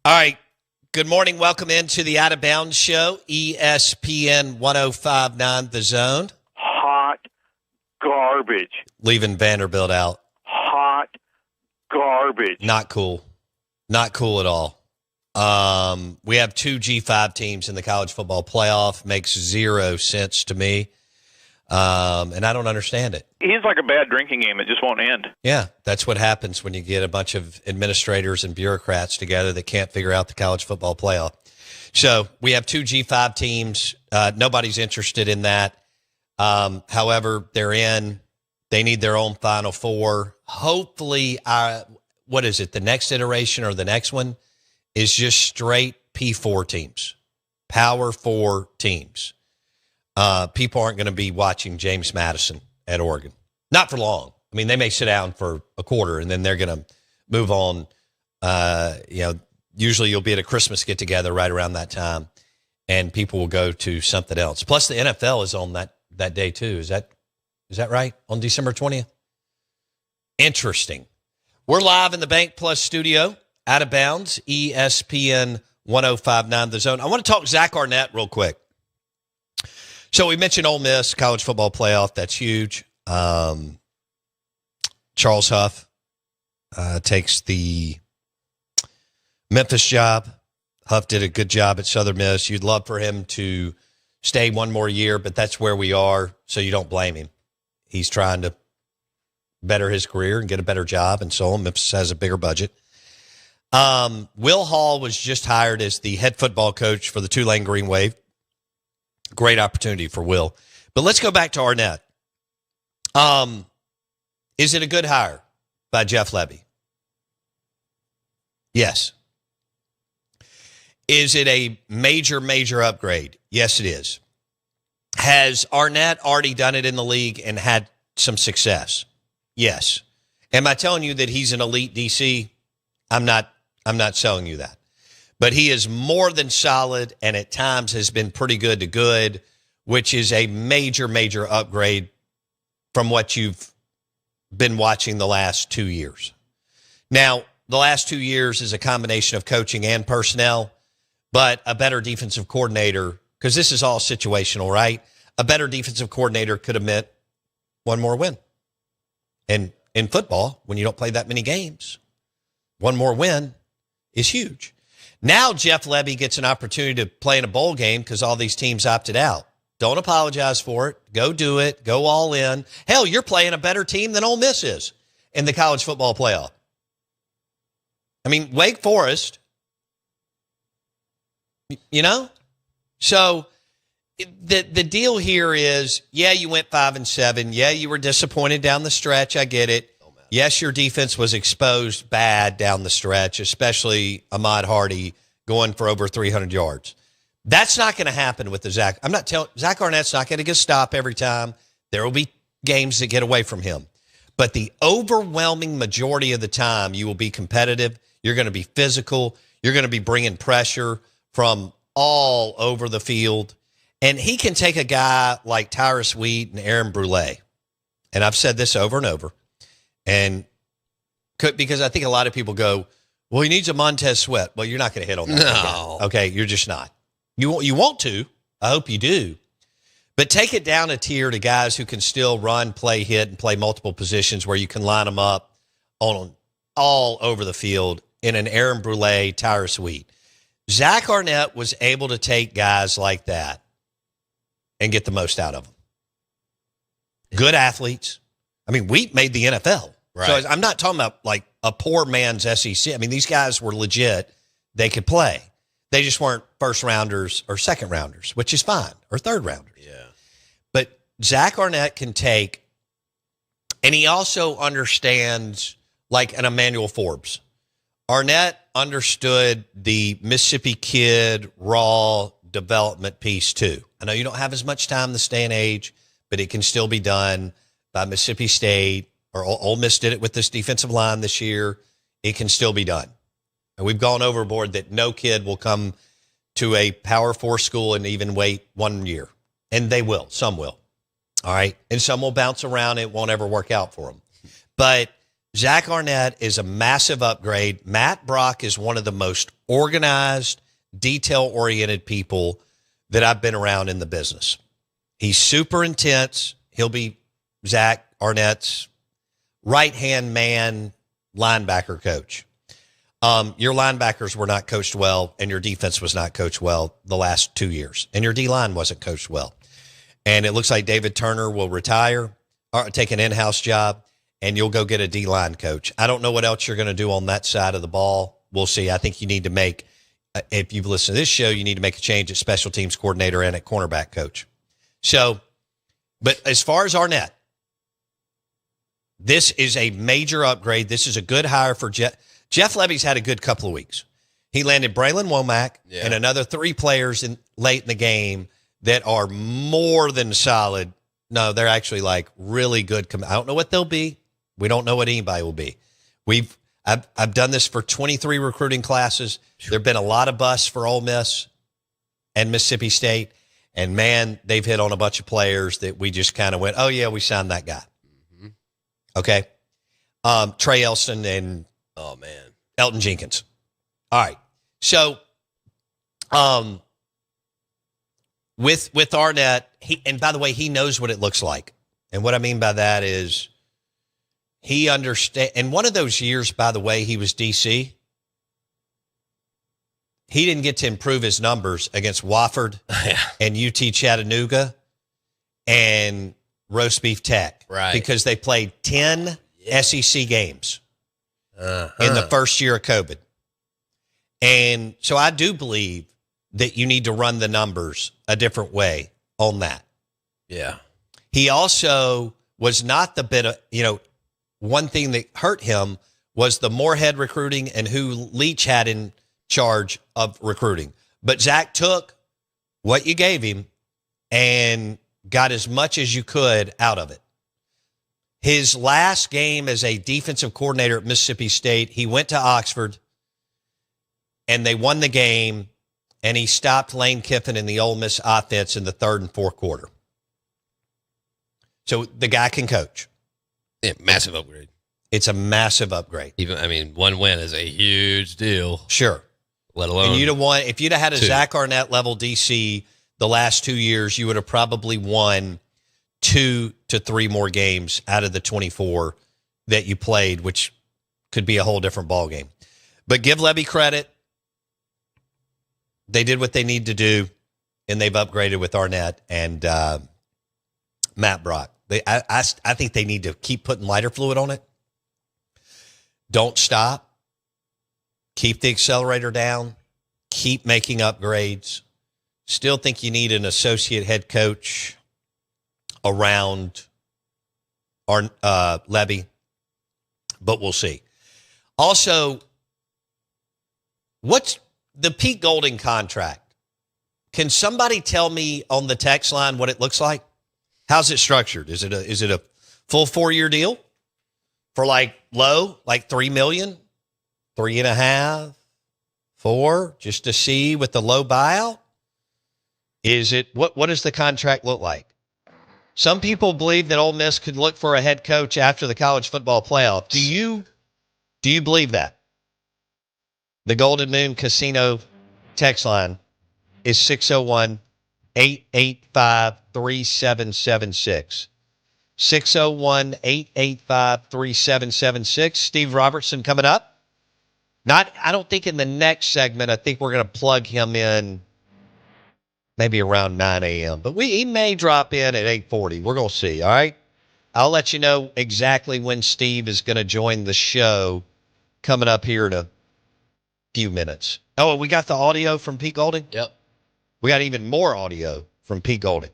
All right. Good morning. Welcome into the Out of Bounds Show, ESPN 105.9 The Zone. Hot garbage. Leaving Vanderbilt out. Hot garbage. Not cool. Not cool at all. We have two G5 teams in the college football playoff. Makes zero sense to me. And I don't understand it. He's like a bad drinking game. It just won't end. Yeah, that's what happens when you get a bunch of administrators and bureaucrats together that can't figure out the college football playoff. So we have two G5 teams. Nobody's interested in that. However, they need their own Final Four. Hopefully, what is it, the next iteration or the next one is just straight P4 teams, Power 4 teams. People aren't going to be watching James Madison at Oregon. Not for long. I mean, they may sit down for a quarter and then they're going to move on. Usually you'll be at a Christmas get-together right around that time, and people will go to something else. Plus, the NFL is on that day too. Is that right? On December 20th? Interesting. We're live in the Bank Plus studio, Out of Bounds, ESPN 105.9 The Zone. I want to talk Zach Arnett real quick. So we mentioned Ole Miss, college football playoff. That's huge. Charles Huff takes the Memphis job. Huff did a good job at Southern Miss. You'd love for him to stay one more year, but that's where we are, so you don't blame him. He's trying to better his career and get a better job, and so on. Memphis has a bigger budget. Will Hall was just hired as the head football coach for the Tulane Green Wave. Great opportunity for Will. But let's go back to Arnett. Is it a good hire by Jeff Lebby? Yes. Is it a major, major upgrade? Yes, it is. Has Arnett already done it in the league and had some success? Yes. Am I telling you that he's an elite DC? I'm not selling you that. But he is more than solid, and at times has been pretty good to good, which is a major, major upgrade from what you've been watching the last 2 years. Now, the last 2 years is a combination of coaching and personnel, but a better defensive coordinator, because this is all situational, right? A better defensive coordinator could have meant one more win. And in football, when you don't play that many games, one more win is huge. Now Jeff Lebby gets an opportunity to play in a bowl game because all these teams opted out. Don't apologize for it. Go do it. Go all in. Hell, you're playing a better team than Ole Miss is in the college football playoff. I mean, Wake Forest, you know? So the deal here is, yeah, you went 5-7. Yeah, you were disappointed down the stretch. I get it. Yes, your defense was exposed bad down the stretch, especially Ahmad Hardy going for over 300 yards. That's not going to happen with the Zach. Zach Arnett's not going to get a stop every time. There will be games that get away from him. But the overwhelming majority of the time, you will be competitive. You're going to be physical. You're going to be bringing pressure from all over the field. And he can take a guy like Tyrus Wheat and Aaron Brule. And I've said this over and over. And because I think a lot of people go, well, he needs a Montez Sweat. Well, you're not going to hit on that. No. Okay, you're just not. You want to. I hope you do. But take it down a tier to guys who can still run, play, hit, and play multiple positions where you can line them up on all over the field in an Aaron Brule, Tyrus Wheat. Zach Arnett was able to take guys like that and get the most out of them. Good athletes. I mean, Wheat made the NFL. Right. So I'm not talking about like a poor man's SEC. I mean, these guys were legit. They could play. They just weren't first rounders or second rounders, which is fine, or third rounders. Yeah. But Zach Arnett can take, and he also understands like an Emmanuel Forbes. Arnett understood the Mississippi kid raw development piece too. I know you don't have as much time this day and age, but it can still be done by Mississippi State, or Ole Miss did it with this defensive line this year. It can still be done. And we've gone overboard that no kid will come to a Power 4 school and even wait 1 year. And they will. Some will. All right? And some will bounce around. It won't ever work out for them. But Zach Arnett is a massive upgrade. Matt Brock is one of the most organized, detail-oriented people that I've been around in the business. He's super intense. He'll be Zach Arnett's right-hand man linebacker coach. Your linebackers were not coached well, and your defense was not coached well the last 2 years, and your D-line wasn't coached well. And it looks like David Turner will retire or take an in-house job, and you'll go get a D-line coach. I don't know what else you're going to do on that side of the ball. We'll see. I think you need to make, if you've listened to this show, you need to make a change at special teams coordinator and at cornerback coach. So, but as far as Arnett, this is a major upgrade. This is a good hire for Jeff. Jeff Lebby's had a good couple of weeks. He landed Braylon Womack and another 3 players late in the game that are more than solid. No, they're actually like really good. I don't know what they'll be. We don't know what anybody will be. I've done this for 23 recruiting classes. There have been a lot of busts for Ole Miss and Mississippi State. And, man, they've hit on a bunch of players that we just kind of went, oh, yeah, we signed that guy. Mm-hmm. Okay? Trey Elston and Elton Jenkins. All right. So with Arnett, and by the way, he knows what it looks like. And what I mean by that is he understands. And one of those years, by the way, he was DC. He didn't get to improve his numbers against Wofford and UT Chattanooga and Roast Beef Tech. Right. Because they played 10 SEC games in the first year of COVID. And so I do believe that you need to run the numbers a different way on that. Yeah. He also was not the bit of, one thing that hurt him was the Moorhead recruiting and who Leach had in charge of recruiting. But Zach took what you gave him and got as much as you could out of it. His last game as a defensive coordinator at Mississippi State, he went to Oxford and they won the game, and he stopped Lane Kiffin in the Ole Miss offense in the 3rd and 4th quarter. So the guy can coach. Yeah, massive upgrade. It's a massive upgrade. One win is a huge deal. Sure. Let alone. And if you'd have had a 2. Zach Arnett level DC the last 2 years, you would have probably won 2 to 3 more games out of the 24 that you played, which could be a whole different ball game. But give Lebby credit. They did what they need to do, and they've upgraded with Arnett and Matt Brock. I think they need to keep putting lighter fluid on it. Don't stop. Keep the accelerator down. Keep making upgrades. Still think you need an associate head coach around Lebby, but we'll see. Also, what's the Pete Golding contract? Can somebody tell me on the text line what it looks like? How's it structured? Is it a full 4-year deal for like $3 million, 3.5, 4, just to see with the low buyout? Is it what does the contract look like? Some people believe that Ole Miss could look for a head coach after the college football playoff. Do you believe that? The Golden Moon Casino text line is 601-885-3776. 601-885-3776. Steve Robertson coming up. I don't think in the next segment. I think we're going to plug him in maybe around 9 a.m. But he may drop in at 8:40. We're going to see, all right? I'll let you know exactly when Steve is going to join the show coming up here in a few minutes. Oh, we got the audio from Pete Golding? Yep. We got even more audio from Pete Golding.